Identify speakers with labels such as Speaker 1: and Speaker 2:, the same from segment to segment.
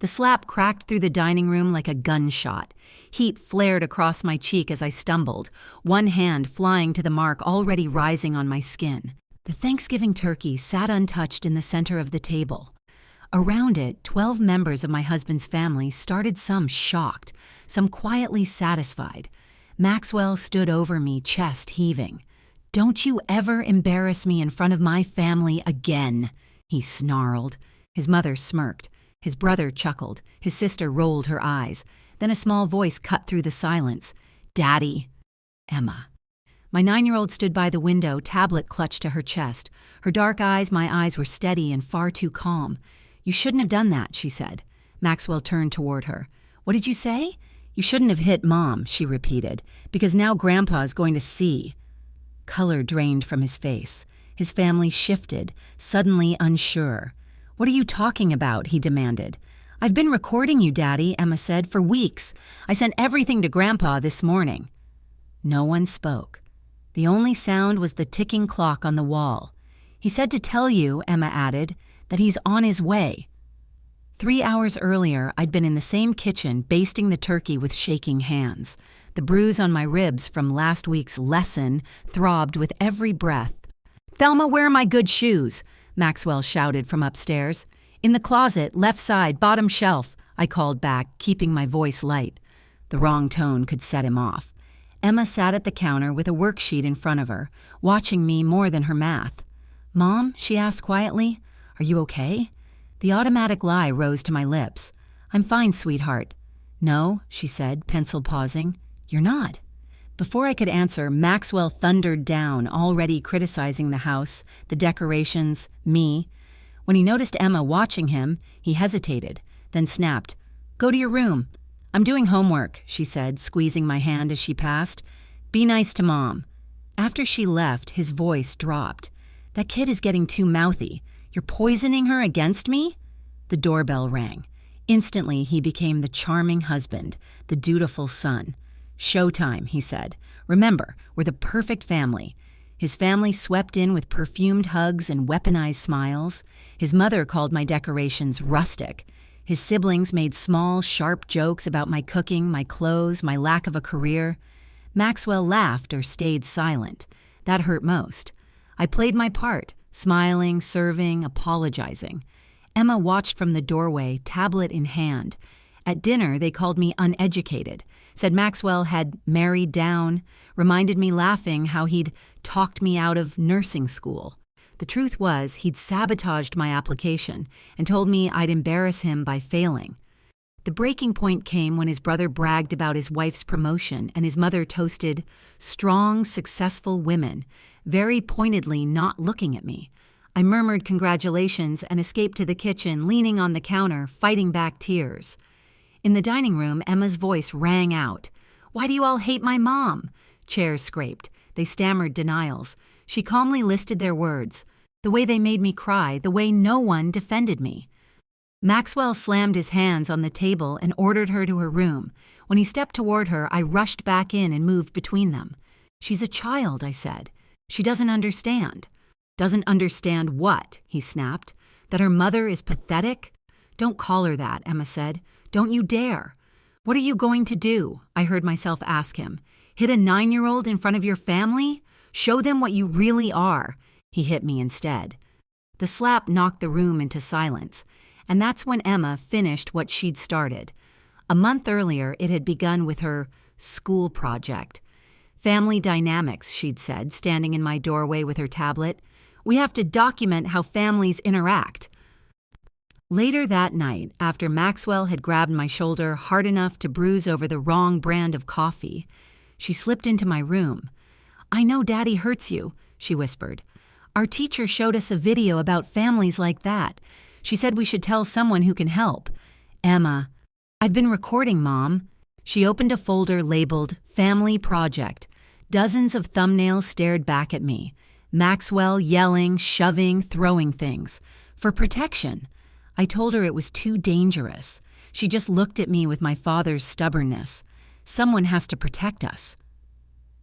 Speaker 1: The slap cracked through the dining room like a gunshot. Heat flared across my cheek as I stumbled, one hand flying to the mark already rising on my skin. The Thanksgiving turkey sat untouched in the center of the table. Around it, 12 members of my husband's family started, some shocked, some quietly satisfied. Maxwell stood over me, chest heaving. "Don't you ever embarrass me in front of my family again," he snarled. His mother smirked. His brother chuckled. His sister rolled her eyes. Then a small voice cut through the silence. "Daddy." Emma. My 9-year-old stood by the window, tablet clutched to her chest. Her dark eyes, my eyes, were steady and far too calm. "You shouldn't have done that," she said. Maxwell turned toward her. "What did you say?" "You shouldn't have hit Mom," she repeated, "because now Grandpa's going to see." Color drained from his face. His family shifted, suddenly unsure. "What are you talking about?" he demanded. "I've been recording you, Daddy," Emma said, "for weeks. I sent everything to Grandpa this morning." No one spoke. The only sound was the ticking clock on the wall. "He said to tell you," Emma added, "that he's on his way." 3 hours earlier, I'd been in the same kitchen, basting the turkey with shaking hands. The bruise on my ribs from last week's lesson throbbed with every breath. "Thelma, where are my good shoes?" Maxwell shouted from upstairs. "In the closet, left side, bottom shelf," I called back, keeping my voice light. The wrong tone could set him off. Emma sat at the counter with a worksheet in front of her, watching me more than her math. "Mom," she asked quietly, "are you okay?" The automatic lie rose to my lips. "I'm fine, sweetheart." "No," she said, pencil pausing. "You're not." Before I could answer, Maxwell thundered down, already criticizing the house, the decorations, me. When he noticed Emma watching him, he hesitated, then snapped, "Go to your room." "I'm doing homework," she said, squeezing my hand as she passed. "Be nice to Mom." After she left, his voice dropped. "That kid is getting too mouthy. You're poisoning her against me?" The doorbell rang. Instantly, he became the charming husband, the dutiful son. "Showtime," he said. "Remember, we're the perfect family." His family swept in with perfumed hugs and weaponized smiles. His mother called my decorations rustic. His siblings made small, sharp jokes about my cooking, my clothes, my lack of a career. Maxwell laughed or stayed silent. That hurt most. I played my part, smiling, serving, apologizing. Emma watched from the doorway, tablet in hand. At dinner, they called me uneducated, said Maxwell had married down, reminded me laughing how he'd talked me out of nursing school. The truth was, he'd sabotaged my application and told me I'd embarrass him by failing. The breaking point came when his brother bragged about his wife's promotion and his mother toasted strong, successful women, very pointedly not looking at me. I murmured congratulations and escaped to the kitchen, leaning on the counter, fighting back tears. In the dining room, Emma's voice rang out. "Why do you all hate my mom?" Chairs scraped. They stammered denials. She calmly listed their words. The way they made me cry, the way no one defended me. Maxwell slammed his hands on the table and ordered her to her room. When he stepped toward her, I rushed back in and moved between them. "She's a child," I said. "She doesn't understand." "Doesn't understand what?" he snapped. "That her mother is pathetic?" "Don't call her that," Emma said. "Don't you dare." "What are you going to do?" I heard myself ask him. "Hit a 9-year-old in front of your family? Show them what you really are." He hit me instead. The slap knocked the room into silence, and that's when Emma finished what she'd started. A month earlier, it had begun with her school project. "Family dynamics," she'd said, standing in my doorway with her tablet. "We have to document how families interact." Later that night, after Maxwell had grabbed my shoulder hard enough to bruise over the wrong brand of coffee, she slipped into my room. "I know Daddy hurts you," she whispered. "Our teacher showed us a video about families like that. She said we should tell someone who can help." "Emma." "I've been recording, Mom." She opened a folder labeled Family Project. Dozens of thumbnails stared back at me. Maxwell yelling, shoving, throwing things. For protection. I told her it was too dangerous. She just looked at me with my father's stubbornness. Someone has to protect us.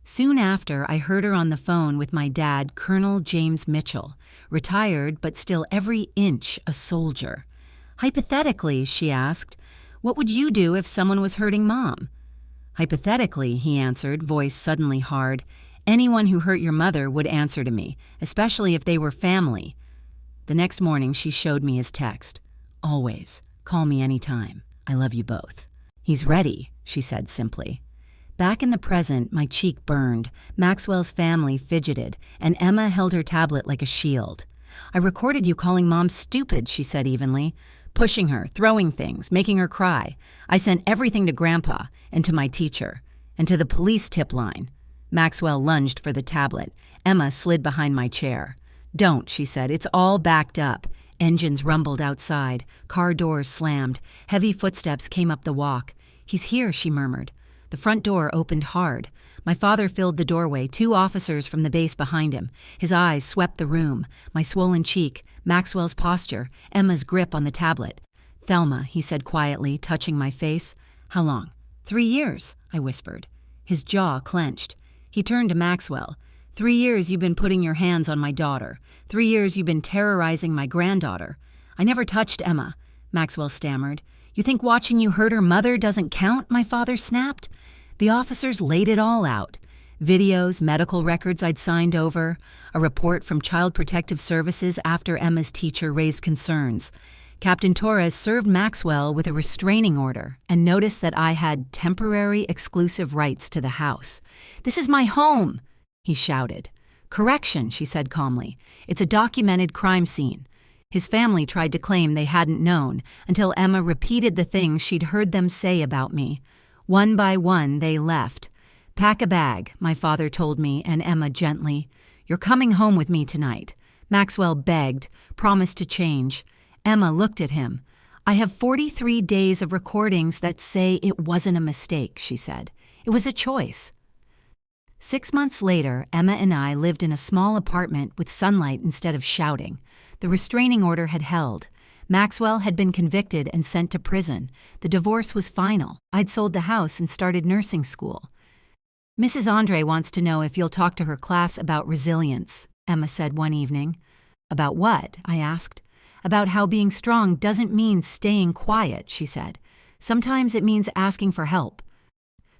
Speaker 1: Soon after, I heard her on the phone with my dad, Colonel James Mitchell, retired but still every inch a soldier. Hypothetically, she asked, what would you do if someone was hurting Mom? Hypothetically, he answered, voice suddenly hard, anyone who hurt your mother would answer to me, especially if they were family. The next morning, she showed me his text. Always. Call me anytime. I love you both. He's ready, she said simply. Back in the present, my cheek burned, Maxwell's family fidgeted, and Emma held her tablet like a shield. I recorded you calling Mom stupid, she said evenly, pushing her, throwing things, making her cry. I sent everything to Grandpa, and to my teacher, and to the police tip line. Maxwell lunged for the tablet. Emma slid behind my chair. Don't, she said, it's all backed up. Engines rumbled outside, car doors slammed, heavy footsteps came up the walk. He's here, she murmured. The front door opened hard. My father filled the doorway, 2 officers from the base behind him. His eyes swept the room, my swollen cheek, Maxwell's posture, Emma's grip on the tablet. Thelma, he said quietly, touching my face. How long? 3 years, I whispered. His jaw clenched. He turned to Maxwell. 3 years you've been putting your hands on my daughter. 3 years you've been terrorizing my granddaughter. I never touched Emma, Maxwell stammered. You think watching you hurt her mother doesn't count? My father snapped. The officers laid it all out. Videos, medical records I'd signed over, a report from Child Protective Services after Emma's teacher raised concerns. Captain Torres served Maxwell with a restraining order and noticed that I had temporary exclusive rights to the house. This is my home, he shouted. Correction, she said calmly. It's a documented crime scene. His family tried to claim they hadn't known until Emma repeated the things she'd heard them say about me. One by one, they left. Pack a bag, my father told me and Emma gently. You're coming home with me tonight. Maxwell begged, promised to change. Emma looked at him. I have 43 days of recordings that say it wasn't a mistake, she said. It was a choice. 6 months later, Emma and I lived in a small apartment with sunlight instead of shouting. The restraining order had held. Maxwell had been convicted and sent to prison. The divorce was final. I'd sold the house and started nursing school. Mrs. Andre wants to know if you'll talk to her class about resilience, Emma said one evening. About what? I asked. About how being strong doesn't mean staying quiet, she said. Sometimes it means asking for help.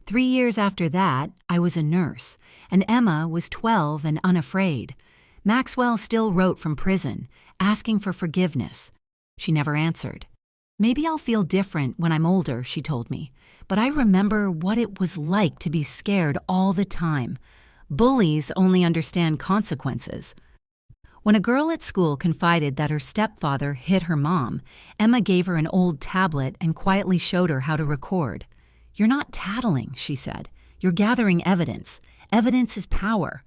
Speaker 1: 3 years after that, I was a nurse, and Emma was 12 and unafraid. Maxwell still wrote from prison, asking for forgiveness. She never answered. Maybe I'll feel different when I'm older, she told me, but I remember what it was like to be scared all the time. Bullies only understand consequences. When a girl at school confided that her stepfather hit her mom, Emma gave her an old tablet and quietly showed her how to record. You're not tattling, she said. You're gathering evidence. Evidence is power.